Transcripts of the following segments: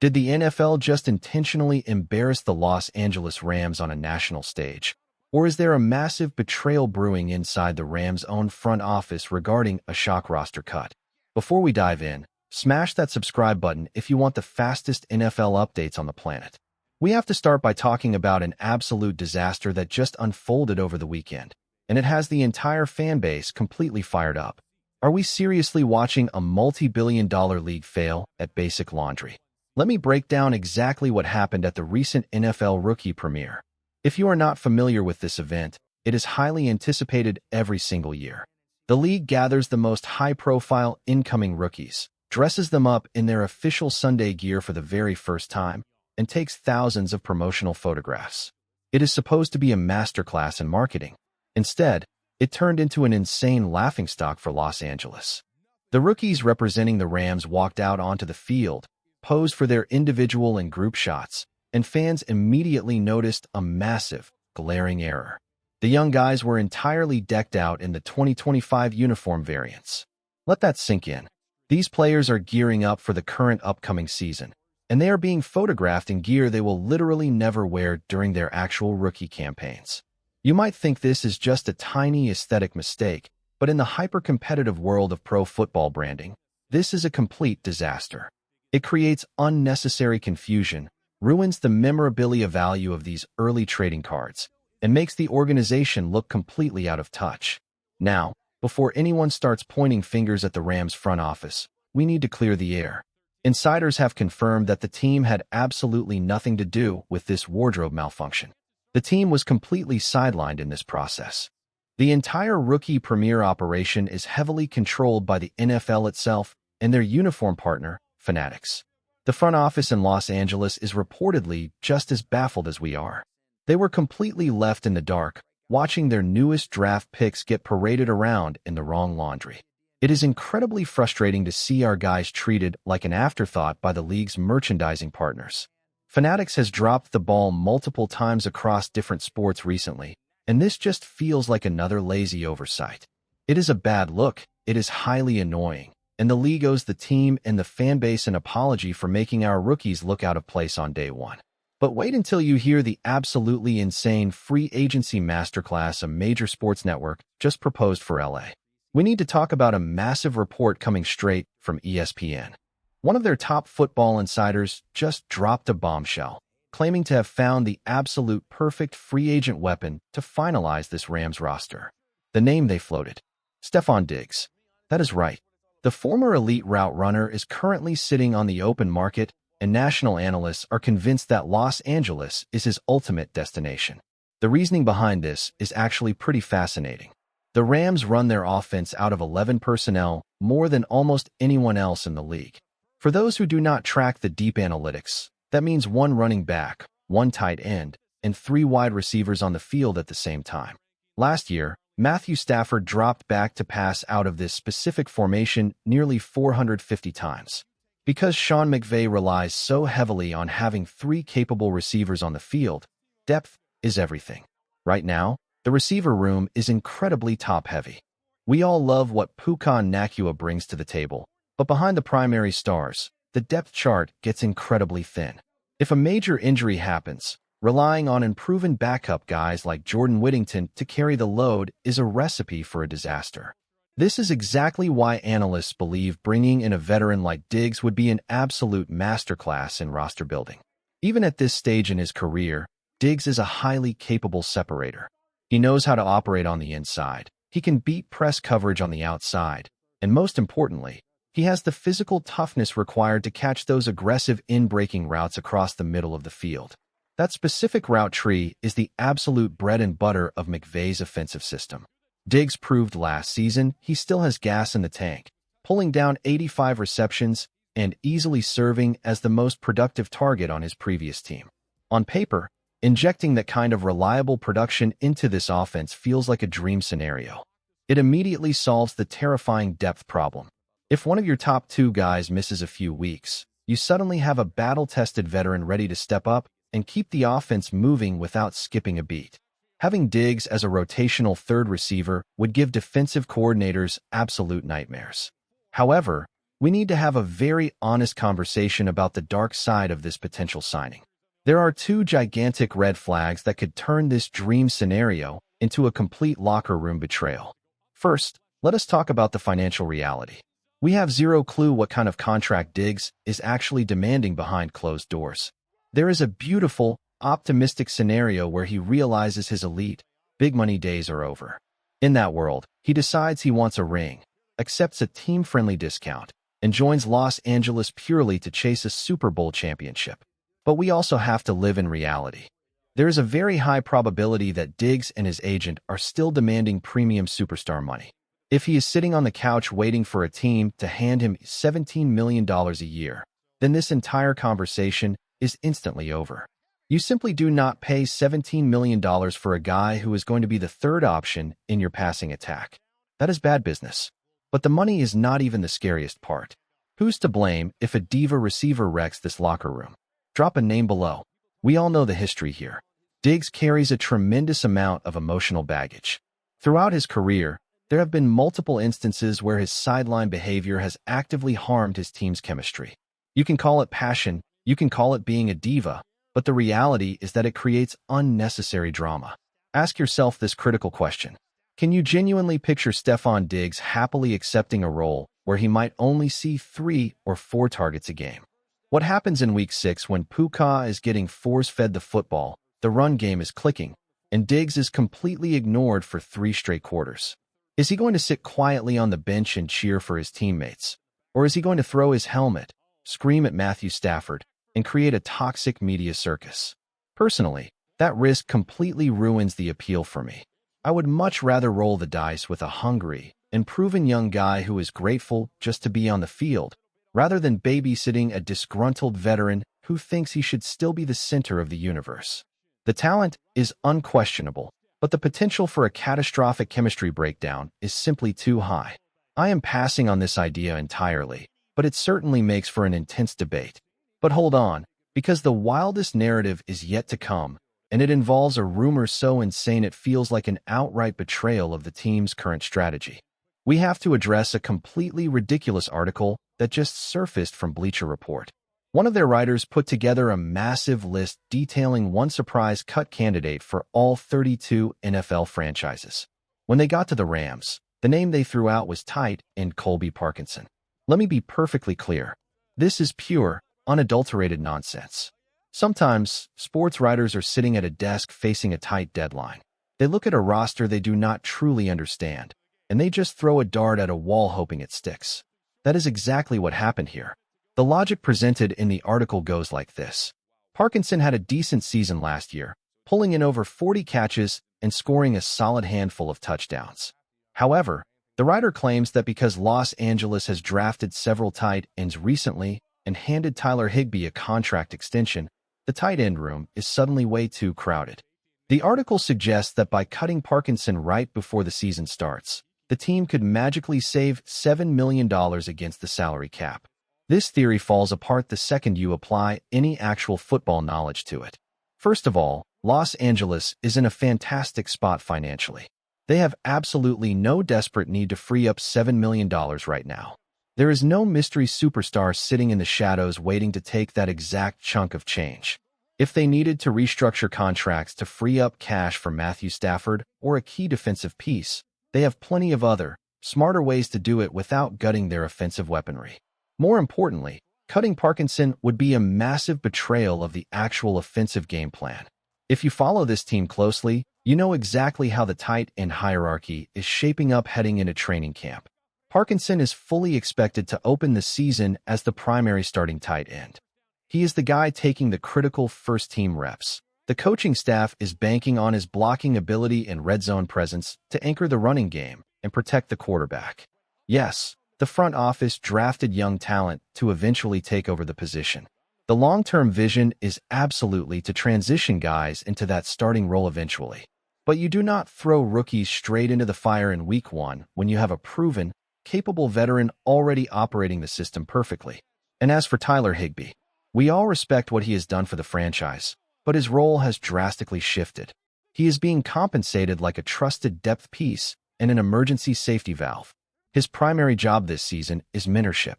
Did the NFL just intentionally embarrass the Los Angeles Rams on a national stage? Or is there a massive betrayal brewing inside the Rams' own front office regarding a shock roster cut? Before we dive in, smash that subscribe button if you want the fastest NFL updates on the planet. We have to start by talking about an absolute disaster that just unfolded over the weekend, and it has the entire fan base completely fired up. Are we seriously watching a multi-billion-dollar league fail at basic laundry? Let me break down exactly what happened at the recent NFL rookie premiere. If you are not familiar with this event, it is highly anticipated every single year. The league gathers the most high-profile incoming rookies, dresses them up in their official Sunday gear for the very first time, and takes thousands of promotional photographs. It is supposed to be a masterclass in marketing. Instead, it turned into an insane laughingstock for Los Angeles. The rookies representing the Rams walked out onto the field, posed for their individual and group shots, and fans immediately noticed a massive, glaring error. The young guys were entirely decked out in the 2025 uniform variants. Let that sink in. These players are gearing up for the current upcoming season, and they are being photographed in gear they will literally never wear during their actual rookie campaigns. You might think this is just a tiny aesthetic mistake, but in the hyper-competitive world of pro football branding, this is a complete disaster. It creates unnecessary confusion, ruins the memorabilia value of these early trading cards, and makes the organization look completely out of touch. Now, before anyone starts pointing fingers at the Rams front office, we need to clear the air. Insiders have confirmed that the team had absolutely nothing to do with this wardrobe malfunction. The team was completely sidelined in this process. The entire rookie premiere operation is heavily controlled by the NFL itself and their uniform partner, Fanatics. The front office in Los Angeles is reportedly just as baffled as we are. They were completely left in the dark, watching their newest draft picks get paraded around in the wrong laundry. It is incredibly frustrating to see our guys treated like an afterthought by the league's merchandising partners. Fanatics has dropped the ball multiple times across different sports recently, and this just feels like another lazy oversight. It is a bad look, it is highly annoying, and the league owes the team and the fan base an apology for making our rookies look out of place on day one. But wait until you hear the absolutely insane free agency masterclass a major sports network just proposed for LA. We need to talk about a massive report coming straight from ESPN. One of their top football insiders just dropped a bombshell, claiming to have found the absolute perfect free agent weapon to finalize this Rams roster. The name they floated: Stefon Diggs. That is right. The former elite route runner is currently sitting on the open market, and national analysts are convinced that Los Angeles is his ultimate destination. The reasoning behind this is actually pretty fascinating. The Rams run their offense out of 11 personnel, more than almost anyone else in the league. For those who do not track the deep analytics, that means one running back, one tight end, and 3 wide receivers on the field at the same time. Last year, Matthew Stafford dropped back to pass out of this specific formation nearly 450 times. Because Sean McVay relies so heavily on having 3 capable receivers on the field, depth is everything. Right now, the receiver room is incredibly top-heavy. We all love what Puka and Nacua brings to the table, but behind the primary stars, the depth chart gets incredibly thin. If a major injury happens, relying on unproven backup guys like Jordan Whittington to carry the load is a recipe for a disaster. This is exactly why analysts believe bringing in a veteran like Diggs would be an absolute masterclass in roster building. Even at this stage in his career, Diggs is a highly capable separator. He knows how to operate on the inside, he can beat press coverage on the outside, and most importantly, he has the physical toughness required to catch those aggressive in-breaking routes across the middle of the field. That specific route tree is the absolute bread and butter of McVay's offensive system. Diggs proved last season he still has gas in the tank, pulling down 85 receptions and easily serving as the most productive target on his previous team. On paper, injecting that kind of reliable production into this offense feels like a dream scenario. It immediately solves the terrifying depth problem. If one of your top 2 guys misses a few weeks, you suddenly have a battle-tested veteran ready to step up and keep the offense moving without skipping a beat. Having Diggs as a rotational third receiver would give defensive coordinators absolute nightmares. However, we need to have a very honest conversation about the dark side of this potential signing. There are two gigantic red flags that could turn this dream scenario into a complete locker room betrayal. First, let us talk about the financial reality. We have zero clue what kind of contract Diggs is actually demanding behind closed doors. There is a beautiful, optimistic scenario where he realizes his elite, big money days are over. In that world, he decides he wants a ring, accepts a team-friendly discount, and joins Los Angeles purely to chase a Super Bowl championship. But we also have to live in reality. There is a very high probability that Diggs and his agent are still demanding premium superstar money. If he is sitting on the couch waiting for a team to hand him $17 million a year, then this entire conversation is instantly over. You simply do not pay $17 million for a guy who is going to be the third option in your passing attack. That is bad business. But the money is not even the scariest part. Who's to blame if a diva receiver wrecks this locker room? Drop a name below. We all know the history here. Diggs carries a tremendous amount of emotional baggage. Throughout his career, there have been multiple instances where his sideline behavior has actively harmed his team's chemistry. You can call it passion, you can call it being a diva, but the reality is that it creates unnecessary drama. Ask yourself this critical question. Can you genuinely picture Stefon Diggs happily accepting a role where he might only see 3 or 4 targets a game? What happens in Week 6 when Puka is getting force-fed the football, the run game is clicking, and Diggs is completely ignored for 3 straight quarters? Is he going to sit quietly on the bench and cheer for his teammates? Or is he going to throw his helmet, scream at Matthew Stafford, and create a toxic media circus? Personally, that risk completely ruins the appeal for me. I would much rather roll the dice with a hungry and proven young guy who is grateful just to be on the field, rather than babysitting a disgruntled veteran who thinks he should still be the center of the universe. The talent is unquestionable, but the potential for a catastrophic chemistry breakdown is simply too high. I am passing on this idea entirely, but it certainly makes for an intense debate. But hold on, because the wildest narrative is yet to come, and it involves a rumor so insane it feels like an outright betrayal of the team's current strategy. We have to address a completely ridiculous article that just surfaced from Bleacher Report. One of their writers put together a massive list detailing one surprise cut candidate for all 32 NFL franchises. When they got to the Rams, the name they threw out was tight end Colby Parkinson. Let me be perfectly clear. This is pure, unadulterated nonsense. Sometimes, sports writers are sitting at a desk facing a tight deadline. They look at a roster they do not truly understand, and they just throw a dart at a wall hoping it sticks. That is exactly what happened here. The logic presented in the article goes like this. Parkinson had a decent season last year, pulling in over 40 catches and scoring a solid handful of touchdowns. However, the writer claims that because Los Angeles has drafted several tight ends recently and handed Tyler Higbee a contract extension, the tight end room is suddenly way too crowded. The article suggests that by cutting Parkinson right before the season starts, the team could magically save $7 million against the salary cap. This theory falls apart the second you apply any actual football knowledge to it. First of all, Los Angeles is in a fantastic spot financially. They have absolutely no desperate need to free up $7 million right now. There is no mystery superstar sitting in the shadows waiting to take that exact chunk of change. If they needed to restructure contracts to free up cash for Matthew Stafford or a key defensive piece, they have plenty of other, smarter ways to do it without gutting their offensive weaponry. More importantly, cutting Parkinson would be a massive betrayal of the actual offensive game plan. If you follow this team closely, you know exactly how the tight end hierarchy is shaping up heading into training camp. Parkinson is fully expected to open the season as the primary starting tight end. He is the guy taking the critical first-team reps. The coaching staff is banking on his blocking ability and red zone presence to anchor the running game and protect the quarterback. Yes, the front office drafted young talent to eventually take over the position. The long-term vision is absolutely to transition guys into that starting role eventually. But you do not throw rookies straight into the fire in week 1 when you have a proven, capable veteran already operating the system perfectly. And as for Tyler Higbee, we all respect what he has done for the franchise, but his role has drastically shifted. He is being compensated like a trusted depth piece and an emergency safety valve. His primary job this season is mentorship.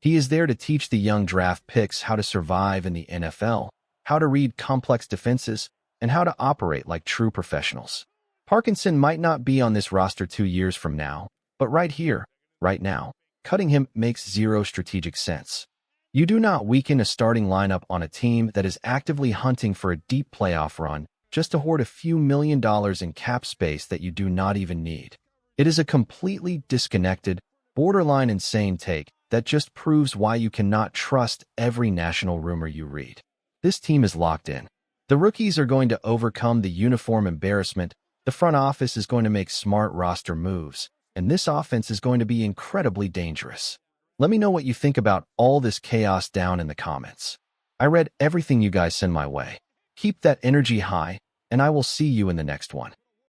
He is there to teach the young draft picks how to survive in the NFL, how to read complex defenses, and how to operate like true professionals. Parkinson might not be on this roster 2 years from now, but right here, right now, cutting him makes zero strategic sense. You do not weaken a starting lineup on a team that is actively hunting for a deep playoff run just to hoard a few $1 million in cap space that you do not even need. It is a completely disconnected, borderline insane take that just proves why you cannot trust every national rumor you read. This team is locked in. The rookies are going to overcome the uniform embarrassment, the front office is going to make smart roster moves, and this offense is going to be incredibly dangerous. Let me know what you think about all this chaos down in the comments. I read everything you guys send my way. Keep that energy high, and I will see you in the next one.